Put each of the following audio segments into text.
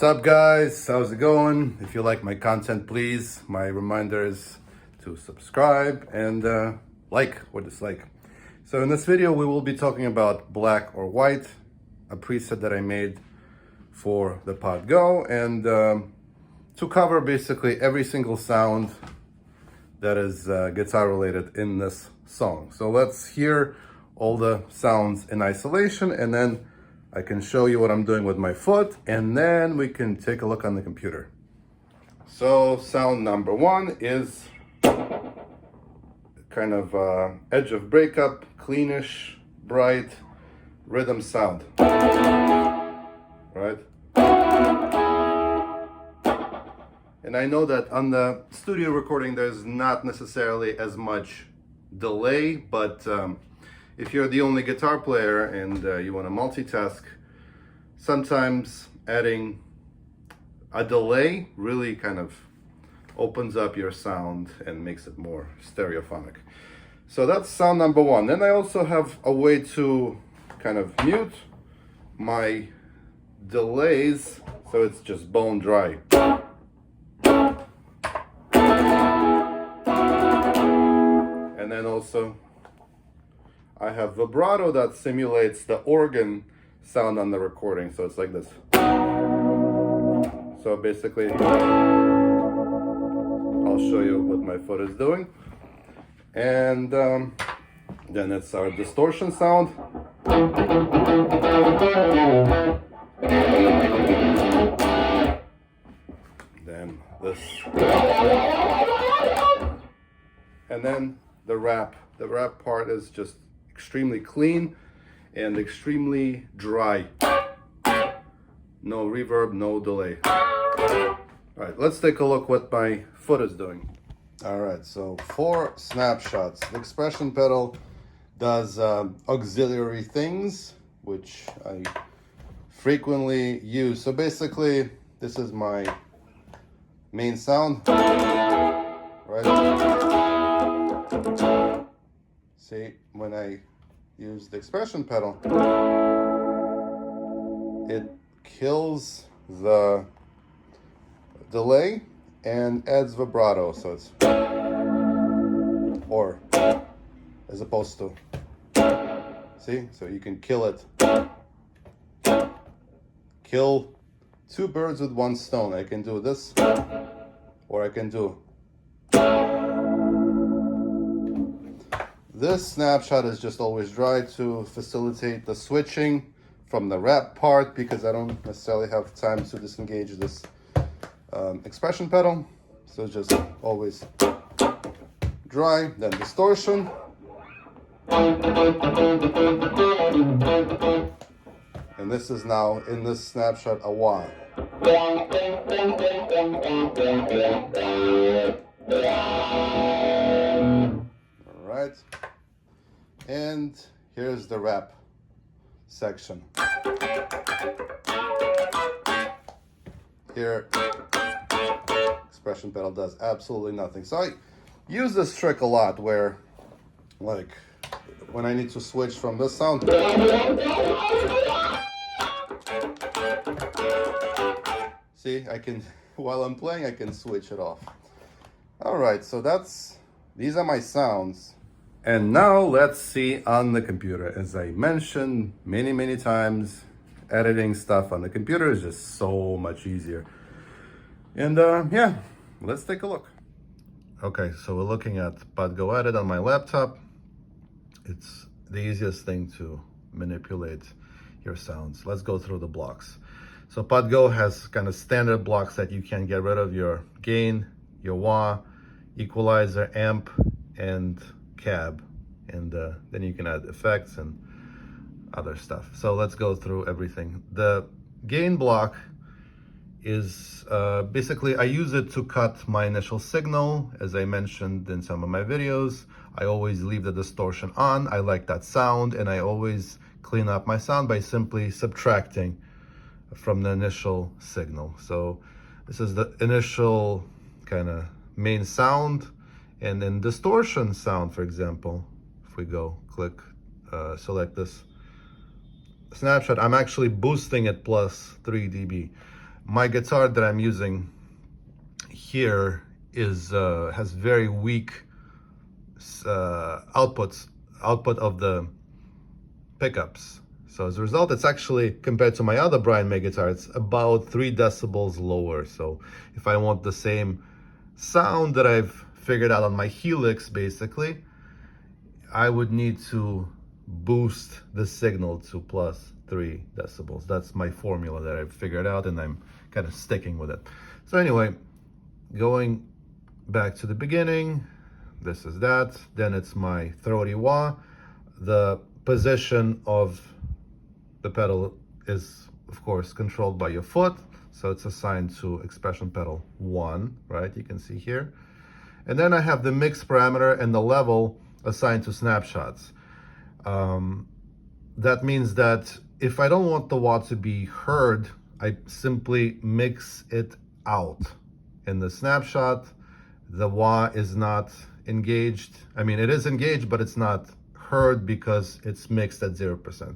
What's up, guys? How's it going? If you like my content, please, my reminder is to subscribe and like or dislike. So in this video, we will be talking about black or white, a preset that I made for the Pod Go, and to cover basically every single sound that is guitar related in this song. So let's hear all the sounds in isolation, and then I can show you what I'm doing with my foot, and then we can take a look on the computer. So sound number one is kind of edge of breakup, cleanish, bright rhythm sound, right? And I know that on the studio recording there's not necessarily as much delay, but if you're the only guitar player and you want to multitask, sometimes adding a delay really kind of opens up your sound and makes it more stereophonic. So that's sound number one. Then I also have a way to kind of mute my delays so it's just bone dry. And then also I have vibrato that simulates the organ sound on the recording, so it's like this. So basically, I'll show you what my foot is doing. And then it's our distortion sound. Then this. And then the rap. The rap part is just extremely clean and extremely dry. No reverb, no delay. All right, let's take a look what my foot is doing. All right, so for Snapshots, the expression pedal does auxiliary things, which I frequently use. So basically, this is my main sound, right? See, when I use the expression pedal, it kills the delay and adds vibrato, so it's or as opposed to, see, so you can kill it, kill two birds with one stone. I can do this, or I can do this. Snapshot is just always dry to facilitate the switching from the rap part, because I don't necessarily have time to disengage this expression pedal. So it's just always dry. Then distortion. And this is now in this snapshot a wah. All right. And here's the rap section. Here, expression pedal does absolutely nothing. So I use this trick a lot where, like, when I need to switch from this sound, see, I can, while I'm playing, I can switch it off. All right, so these are my sounds. And now let's see on the computer. As I mentioned many times, editing stuff on the computer is just so much easier. And yeah, let's take a look. Okay, so we're looking at Pod Go Edit on my laptop. It's the easiest thing to manipulate your sounds. Let's go through the blocks. So Pod Go has kind of standard blocks that you can get rid of: your gain, your wah, equalizer, amp, and cab, and then you can add effects and other stuff. So let's go through everything. The gain block is basically, I use it to cut my initial signal. As I mentioned in some of my videos, I always leave the distortion on. I like that sound, and I always clean up my sound by simply subtracting from the initial signal. So this is the initial kind of main sound. And then distortion sound, for example, if we go click, select this snapshot, I'm actually boosting it plus 3 dB. my guitar that I'm using here is has very weak output of the pickups. So as a result, it's actually, compared to my other Brian May guitar, it's about 3 decibels lower. So if I want the same sound that I've figured out on my Helix, basically, I would need to boost the signal to plus 3 decibels. That's my formula that I've figured out, and I'm kind of sticking with it. So anyway, going back to the beginning, this is that. Then it's my throaty wah. The position of the pedal is, of course, controlled by your foot. So it's assigned to expression pedal 1, right? You can see here. And then I have the mix parameter and the level assigned to snapshots. That means that if I don't want the wah to be heard, I simply mix it out. In the snapshot, the wah is not engaged. I mean, it is engaged, but it's not heard because it's mixed at 0%.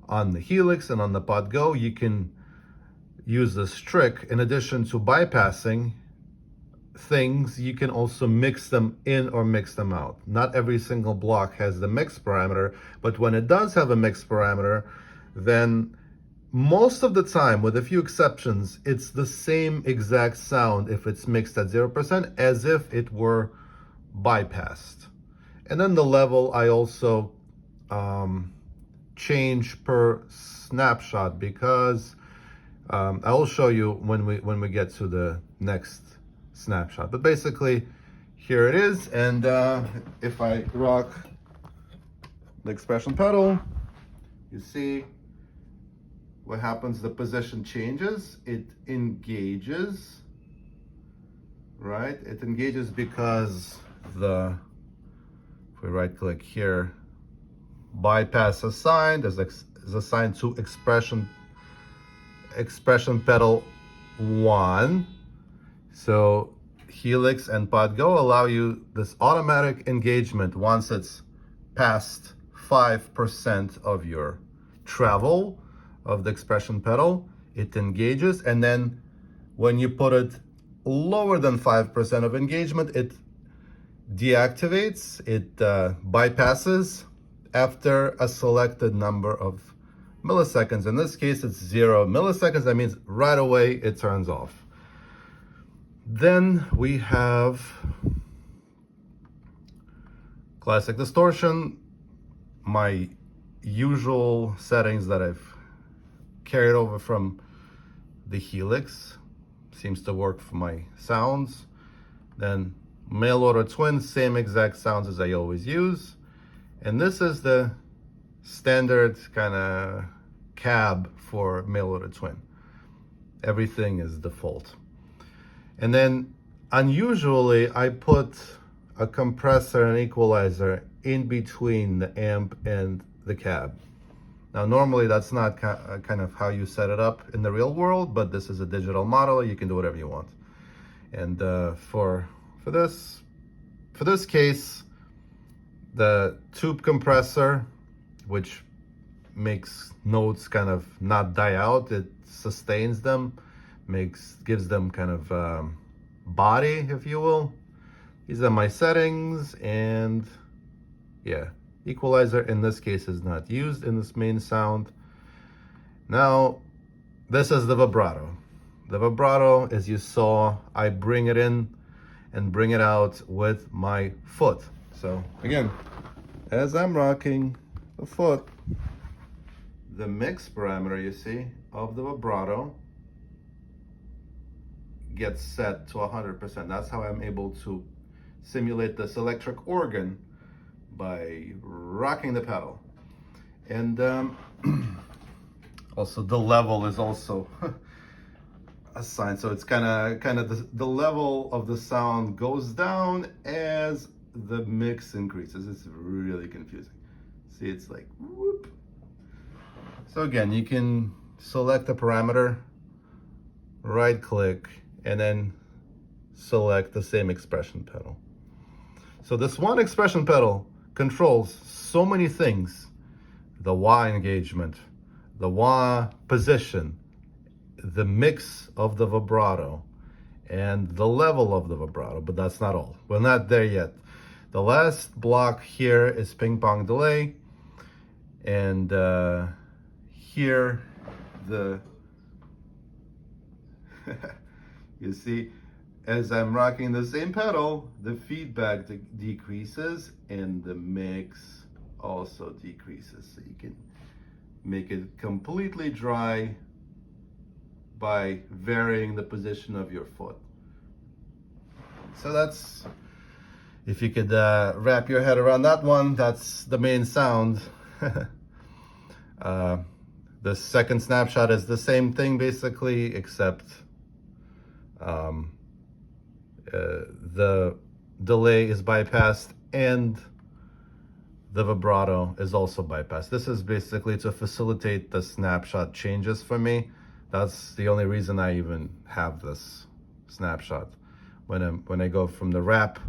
On the Helix and on the Pod Go, you can use this trick. In addition to bypassing things, you can also mix them in or mix them out. Not every single block has the mix parameter, but when it does have a mix parameter, then most of the time, with a few exceptions, it's the same exact sound if it's mixed at 0% as if it were bypassed. And then the level I also change per snapshot, because I will show you when we get to the next snapshot. But basically, here it is. And if I rock the expression pedal, you see what happens. The position changes. It engages, right? It engages because if we right click here, bypass assigned is assigned to expression pedal 1. So Helix and Pod Go allow you this automatic engagement once it's past 5% of your travel of the expression pedal. It engages, and then when you put it lower than 5% of engagement, it deactivates, it bypasses after a selected number of milliseconds. In this case, it's 0 milliseconds. That means right away it turns off. Then we have classic distortion, my usual settings that I've carried over from the Helix. Seems to work for my sounds. Then mail order twin, same exact sounds as I always use. And this is the standard kind of cab for mail order twin. Everything is default. And then unusually, I put a compressor and equalizer in between the amp and the cab. Now, normally that's not kind of how you set it up in the real world, but this is a digital model. You can do whatever you want. And for this case, the tube compressor, which makes notes kind of not die out, it sustains them, gives them kind of body, if you will. These are my settings, and yeah, equalizer in this case is not used in this main sound. Now, this is the vibrato. The vibrato, as you saw, I bring it in and bring it out with my foot. So again, as I'm rocking the foot, the mix parameter, you see, of the vibrato gets set to 100%. That's how I'm able to simulate this electric organ, by rocking the pedal. And also the level is also assigned, so it's kind of the level of the sound goes down as the mix increases. It's really confusing. See, it's like whoop. So again, you can select a parameter, right click, and then select the same expression pedal. So this one expression pedal controls so many things: the wah engagement, the wah position, the mix of the vibrato and the level of the vibrato, but that's not all. We're not there yet. The last block here is ping pong delay, and here the you see, as I'm rocking the same pedal, the feedback decreases and the mix also decreases. So you can make it completely dry by varying the position of your foot. So that's, if you could wrap your head around that one, that's the main sound. The second snapshot is the same thing basically, except the delay is bypassed and the vibrato is also bypassed. This is basically to facilitate the snapshot changes for me. That's the only reason I even have this snapshot. When I go from the wrap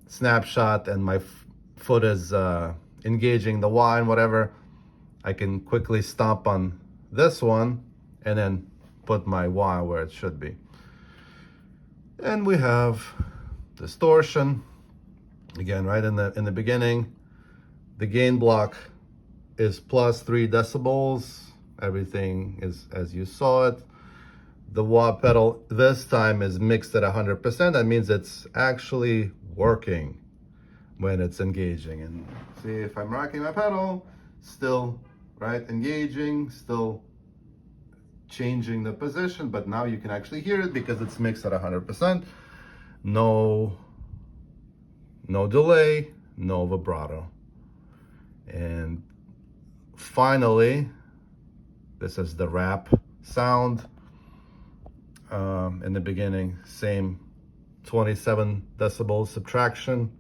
snapshot and my foot is engaging the wah and whatever, I can quickly stomp on this one and then put my wah where it should be. And we have distortion again right in the beginning. The gain block is plus 3 decibels. Everything is as you saw it. The wah pedal this time is mixed at 100%. That means it's actually working when it's engaging. And see, if I'm rocking my pedal, still right engaging, still changing the position, but now you can actually hear it because it's mixed at 100%. No delay, no vibrato. And finally, this is the wrap sound. In the beginning, same 27 decibel subtraction.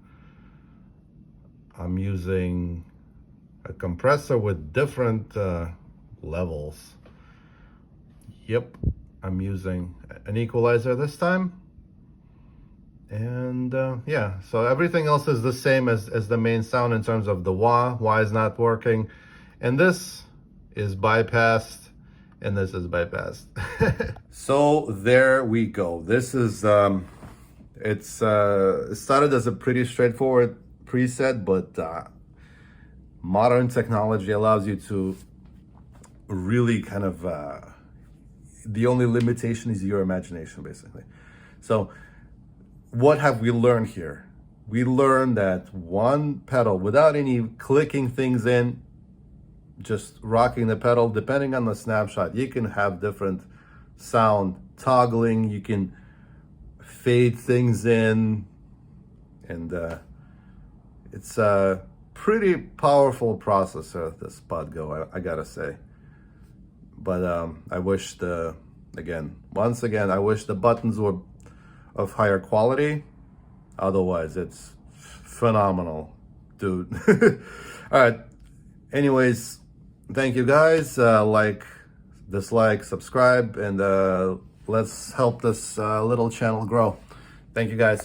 I'm using a compressor with different levels. Yep, I'm using an equalizer this time. And yeah, so everything else is the same as the main sound in terms of the wah. Wah is not working. And this is bypassed, and this is bypassed. So there we go. This is, it started as a pretty straightforward preset, but modern technology allows you to really kind of, the only limitation is your imagination, basically. So what have we learned here? We learned that one pedal, without any clicking things in, just rocking the pedal, depending on the snapshot, you can have different sound toggling, you can fade things in, and it's a pretty powerful processor, this Podgo, I gotta say. But I wish once again, I wish the buttons were of higher quality. Otherwise, it's phenomenal, dude. All right. Anyways, thank you guys. Like, dislike, subscribe, and let's help this little channel grow. Thank you guys.